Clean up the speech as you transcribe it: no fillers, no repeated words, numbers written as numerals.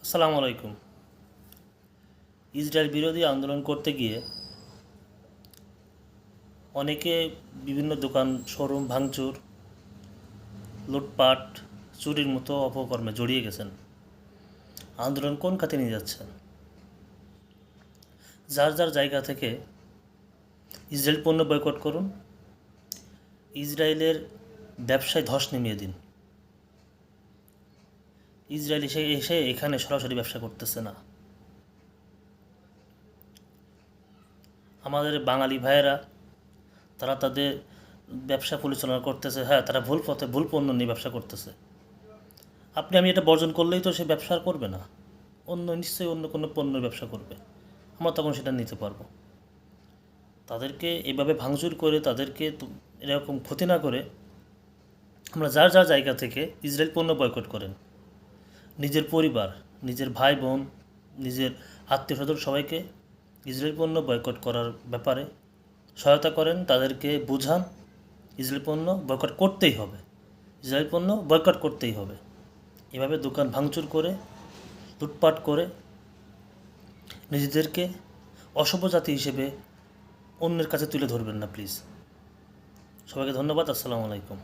আসসালামু আলাইকুম। ইসরায়েল বিরোধী আন্দোলন করতে গিয়ে অনেকে বিভিন্ন দোকান শোরুম ভাঙচুর, লুটপাট, চুরির মতো অপকর্মে জড়িয়ে গেছেন। আন্দোলন কোন খাতে নিয়ে যাচ্ছেন? যার যার জায়গা থেকে ইসরায়েল পণ্য বয়কট করুন, ইসরায়েলের ব্যবসায় ধস নেমিয়ে দিন। ইসরায়েল এসে এসে এখানে সরাসরি ব্যবসা করতেছে না। আমাদের বাঙালি ভাইয়েরা তারা তাদের ব্যবসা পরিচালনা করতেছে, হ্যাঁ তারা ভুল পথে ভুল পণ্য নিয়ে ব্যবসা করতেছে। আমি এটা বর্জন করলেই তো সে ব্যবসা আর করবে না, নিশ্চয়ই অন্য কোনো পণ্যের ব্যবসা করবে, আমরা তখন সেটা নিতে পারবো। তাদেরকে এভাবে ভাঙচুর করে তাদেরকে এরকম ক্ষতি না করে আমরা যার যার জায়গা থেকে ইসরায়েল পণ্য বয়কট করেন। নিজের পরিবার, নিজের ভাই বোন, নিজের আত্মীয় স্বজন সবাইকে ইসরায়েল পণ্য বয়কট করার ব্যাপারে সহায়তা করেন, তাদেরকে বুঝান ইসরায়েল পণ্য বয়কট করতেই হবে, ইসরায়েল পণ্য বয়কট করতেই হবে। এভাবে দোকান ভাঙচুর করে লুটপাট করে নিজেদেরকে অসভ্য জাতি হিসেবে অন্যের কাছে তুলে ধরবেন না প্লিজ। সবাইকে ধন্যবাদ। আসসালামু আলাইকুম।